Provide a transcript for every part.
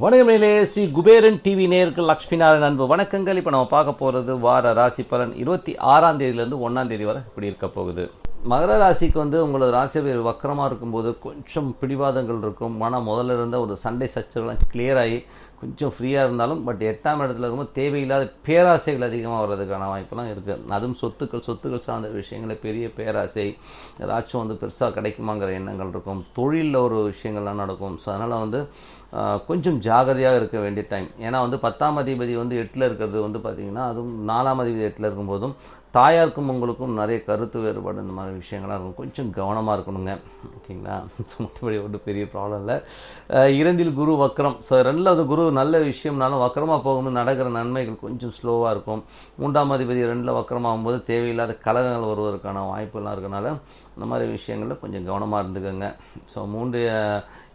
வணக்கங்களே, Sri Kuberan TV நேயர்கள் லக்ஷ்மி நாராயணன் அன்பு வணக்கங்கள். இப்போ நம்ம பார்க்க போகிறது வார ராசி பலன் 26ஆம் தேதியிலேருந்து 1ஆம் தேதி வரை இப்படி இருக்க போகுது. மகர ராசிக்கு உங்களோட ராசி வக்கரமாக இருக்கும்போது கொஞ்சம் பிடிவாதங்கள் இருக்கும். ஆனால் முதல்ல இருந்த ஒரு சண்டை சச்சரவுலாம் கிளியர் ஆகி கொஞ்சம் ஃப்ரீயாக இருந்தாலும் பட் 8ஆம் இடத்துல இருக்கும்போது தேவையில்லாத பேராசைகள் அதிகமாக வர்றதுக்கான வாய்ப்பெல்லாம் இருக்குது. அதுவும் சொத்துக்கள் சார்ந்த விஷயங்கள பெரிய பேராசை, ஏதாச்சும் பெருசாக கிடைக்குமாங்கிற எண்ணங்கள் இருக்கும். தொழிலில் ஒரு விஷயங்கள்லாம் நடக்கும். ஸோ அதனால் கொஞ்சம் ஜாகிரதையாக இருக்க வேண்டிய டைம். ஏன்னா 10ஆம் அதிபதி 8ல் இருக்கிறது பார்த்திங்கன்னா, அதுவும் 4ஆம் அதிபதி 8ல் இருக்கும்போதும் தாயாருக்கும் உங்களுக்கும் நிறைய கருத்து வேறுபாடு இந்த மாதிரி விஷயங்கள்லாம் இருக்கும். கொஞ்சம் கவனமாக இருக்கணுங்க, ஓகேங்களா? மற்றபடி ஒன்றும் பெரிய ப்ராப்ளம் இல்லை. 2ல் குரு வக்கரம். ஸோ 2ல் குரு நல்ல விஷயம்னாலும் வக்கரமாக போகும்போது நடக்கிற நன்மைகள் கொஞ்சம் ஸ்லோவாக இருக்கும். 3ஆம் அதிபதி 2ல் வக்கரமாகும்போது தேவையில்லாத கலகங்கள் வருவதற்கான வாய்ப்புலாம் இருக்கனால இந்த மாதிரி விஷயங்களில் கொஞ்சம் கவனமாக இருந்துக்கோங்க. ஸோ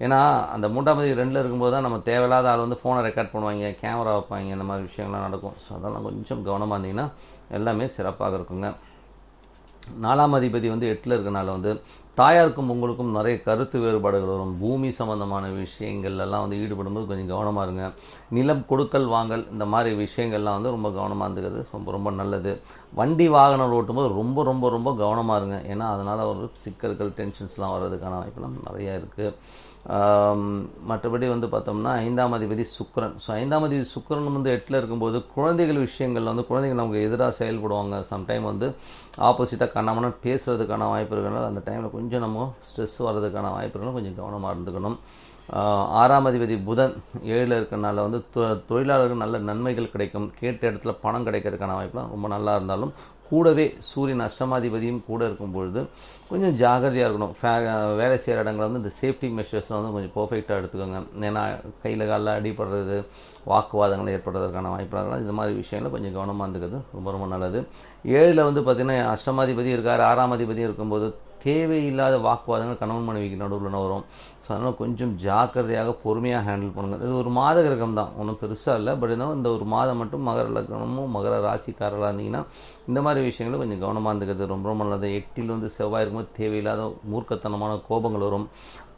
ஏன்னா அந்த 3ஆம் தேதி 2ல் இருக்கும்போது தான் நம்ம தேவையில்லாத ஆள் ஃபோனை ரெக்கார்ட் பண்ணுவாங்க, கேமரா வைப்பாங்க, இந்த மாதிரி விஷயங்கள்லாம் நடக்கும். ஸோ அதெல்லாம் கொஞ்சம் கவனமாக இருந்தீங்கன்னா எல்லாமே சிறப்பாக இருக்குங்க. 4ஆம் அதிபதி 8ல் இருக்கனால தாயாருக்கும் உங்களுக்கும் நிறைய கருத்து வேறுபாடுகள் வரும். பூமி சம்மந்தமான விஷயங்கள்லாம் ஈடுபடும்போது கொஞ்சம் கவனமாக இருங்க. நிலம் கொடுக்கல் வாங்கல் இந்த மாதிரி விஷயங்கள்லாம் ரொம்ப கவனமாக இருந்துக்கிறது ரொம்ப நல்லது. வண்டி வாகனம் ஓட்டும்போது ரொம்ப ரொம்ப ரொம்ப கவனமாக இருங்க. ஏன்னா அதனால் ஒரு சிக்கல்கள் டென்ஷன்ஸ்லாம் வர்றதுக்கான வாய்ப்பெல்லாம் நிறையா இருக்குது. மற்றபடி பார்த்தோம்னா 5ஆம் அதிபதி சுக்கிரன். ஸோ 5ஆம் அதிபதி சுக்கிரன் 8ல் இருக்கும்போது குழந்தைகள் விஷயங்கள் குழந்தைகள் நமக்கு எதிராக செயல்படுவாங்க. சம்டைம் ஆப்போசிட்டாக கண்ணாமண்ணா பேசுகிறதுக்கான வாய்ப்பு இருக்கிறனால அந்த டைமில் கொஞ்சம் நம்ம ஸ்ட்ரெஸ் வர்றதுக்கான வாய்ப்பு இருக்கணும். கொஞ்சம் கவனமாக இருந்துக்கணும். 6ஆம் அதிபதி புதன் 7ல் இருக்கிறனால தொழிலாளர்கள் நல்ல நன்மைகள் கிடைக்கும். கேட்ட இடத்துல பணம் கிடைக்கிறதுக்கான வாய்ப்புலாம் ரொம்ப நல்லா இருந்தாலும் கூடவே சூரியன் அஷ்டமாதிபதியும் கூட இருக்கும்பொழுது கொஞ்சம் ஜாகிரதையாக இருக்கணும். வேலை செய்கிற இடங்களில் இந்த சேஃப்டி மெஷர்ஸ்லாம் கொஞ்சம் பர்ஃபெக்டாக எடுத்துக்கோங்க. ஏன்னா கையில் காலில் அடிபடுறது, வாக்குவாதங்கள் ஏற்படுறதுக்கான வாய்ப்புலாம் இந்த மாதிரி விஷயங்களை கொஞ்சம் கவனமாக இருந்துக்கிறது ரொம்ப ரொம்ப நல்லது. 7ல் பார்த்திங்கன்னா அஷ்டமாதிபதி இருக்கார், 6ஆம் அதிபதியும் இருக்கும்போது தேவையில்லாத வாக்குவாதங்கள் கணவன் மனைவிக்கு நடுவில் வரும். ஸோ அதனால் கொஞ்சம் ஜாக்கிரதையாக பொறுமையாக ஹேண்டில் பண்ணுங்கள். இது ஒரு மாத கிரகம் தான், ஒன்றும் பெருசாக இல்லை. பட் இருந்தாலும் இந்த ஒரு மாதம் மட்டும் மகர லக்னமும் மகர ராசிக்காரர்களாக இருந்தீங்கன்னா இந்த மாதிரி விஷயங்களும் கொஞ்சம் கவனமாக இருந்துக்கிறது ரொம்ப ரொம்ப நல்லது. 8ல் செவ்வாய் இருக்கும்போது தேவையில்லாத மூர்க்கத்தனமான கோபங்கள் வரும்.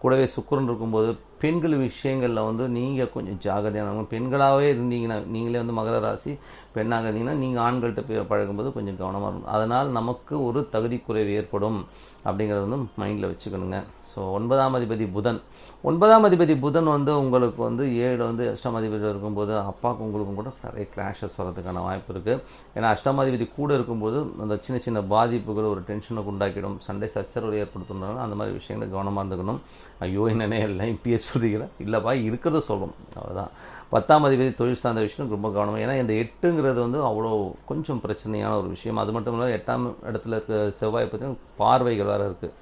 கூடவே சுக்கிரன் இருக்கும்போது பெண்கள் விஷயங்களில் நீங்கள் கொஞ்சம் ஜாகிரதையான பெண்களாகவே இருந்தீங்கன்னா, நீங்களே மகர ராசி பெண்ணாக இருந்தீங்கன்னா நீங்கள் ஆண்கள்கிட்ட பழகும்போது கொஞ்சம் கவனமாக இருக்கும். அதனால் நமக்கு ஒரு தகுதி குறைவு ஏற்படும் அப்படிங்கிறது மைண்டில் வச்சுக்கணுங்க. ஸோ 9ஆம் அதிபதி புதன். 9ஆம் அதிபதி புதன் உங்களுக்கு 7 அஷ்டம அதிபதி இருக்கும்போது அப்பாவுக்கு உங்களுக்கும் கூட நிறைய கிளாஷஸ் வர்றதுக்கான வாய்ப்பு இருக்குது. ஏன்னா அஷ்டம அதிபதி கூட இருக்கும்போது அந்த சின்ன சின்ன பாதிப்புகள் ஒரு டென்ஷனுக்கு உண்டாக்கிடும், சண்டை சச்சரவு ஏற்படுத்துனாலும் அந்த மாதிரி விஷயங்களை கவனமாக இருந்துக்கணும். ஐயோ என்னென்ன எல்லாம் இப்படியே சொல்லிக்கிறேன், இல்லைப்பா இருக்கிறத சொல்கிறோம், அவ்வளோதான். 10ஆம் அதிபதி தொழில் சார்ந்த விஷயம் ரொம்ப கவனம். ஏன்னா இந்த 8ங்கிறது அவ்வளோ கொஞ்சம் பிரச்சனையான ஒரு விஷயம். அது மட்டும் இல்லாமல் 8ஆம் இடத்துல இருக்க செவ்வாய் பார்த்தீங்கன்னா பார்வைகள் வேறு இருக்குது.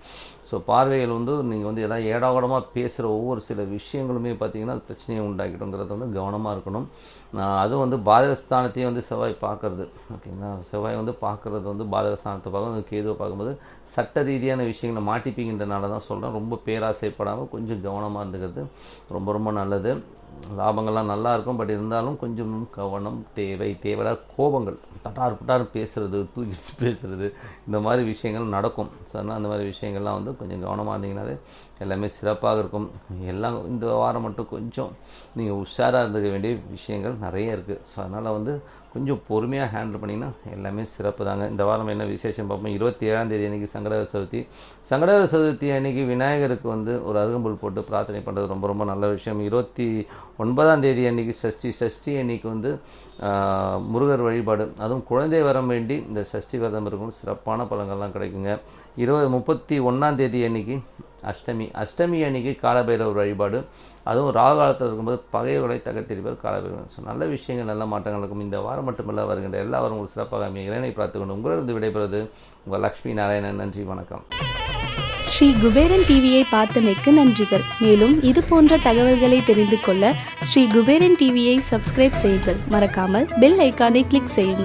ஸோ பார்வைகள் நீங்கள் எதாவது ஏடாகூடமாக பேசுகிற ஒவ்வொரு சில விஷயங்களுமே பார்த்திங்கன்னா அது பிரச்சனையை உண்டாக்கிடுங்கிறது கவனமாக இருக்கணும். அதுவும் பாதகஸ்தானத்தையும் செவ்வாய் பார்க்குறது, ஓகேங்களா? செவ்வாய் பார்க்குறது பாதகஸ்தானத்தை பார்க்கும், கேதுவை பார்க்கும்போது சட்ட ரீதியான விஷயங்களை மாட்டிப்பீங்கன்றனால தான் சொல்கிறேன். ரொம்ப பேராசைப்படாமல் கொஞ்சம் கவனமாக இருந்துக்கிறது ரொம்ப ரொம்ப நல்லது. லாபங்கள்லாம் நல்லா இருக்கும். பட் இருந்தாலும் கொஞ்சம் கவனம் தேவை. தேவையில்லாத கோபங்கள், தட்டார் பேசுகிறது, தூக்கி பேசுகிறது, இந்த மாதிரி விஷயங்கள் நடக்கும். ஸோ அதனால் அந்த மாதிரி விஷயங்கள்லாம் கொஞ்சம் கவனமாக இருந்தீங்கனாலே எல்லாமே சிறப்பாக இருக்கும். எல்லாம் இந்த வாரம் மட்டும் கொஞ்சம் நீங்கள் உஷாராக இருந்துக்க வேண்டிய விஷயங்கள் நிறைய இருக்குது. ஸோ அதனால் கொஞ்சம் பொறுமையாக ஹேண்டில் பண்ணிங்கன்னா எல்லாமே சிறப்பு தாங்க. இந்த வாரம் என்ன விசேஷம் பார்ப்போம். 27ஆம் தேதி அன்றைக்கி சங்கடகர சதுர்த்தி. சங்கடகர சதுர்த்தி அன்றைக்கி விநாயகருக்கு ஒரு அருகம்புல் போட்டு பிரார்த்தனை பண்ணுறது ரொம்ப ரொம்ப நல்ல விஷயம். 29ஆம் தேதி அன்றைக்கி சஷ்டி அன்றைக்கி முருகர் வழிபாடு, அதுவும் குழந்தை வரம் வேண்டி இந்த சஷ்டி விரதம் இருக்கும், சிறப்பான பலன்கள்லாம் கிடைக்குங்க. 31ஆம் தேதி அன்றைக்கி அஷ்டமி அன்றைக்கி காலபைரவர் வழிபாடு, அதுவும் ராகு காலத்தில் இருக்கும்போது பகைவர்களை தகர்த்தெறிவர் காலபைரவர். ஸோ நல்ல விஷயங்கள், நல்ல மாற்றங்கள் இருக்கும். இந்த வாரம் மட்டுமல்ல, வருகின்ற எல்லா வாரம் உங்களுக்கு சிறப்பாக அமைய இறைவனை பார்த்துக்கொண்டு உங்களிடம் விடைபெறுவது உங்கள் லக்ஷ்மி நாராயணன். நன்றி, வணக்கம். ஸ்ரீ குபேரன் டிவியை பார்த்தமைக்கு நன்றிகள். மேலும் இது போன்ற தகவல்களை தெரிந்து கொள்ள ஸ்ரீ குபேரன் டிவியை சப்ஸ்கிரைப் செய்யுங்கள். மறக்காமல் பெல் ஐக்கானை கிளிக் செய்யுங்கள்.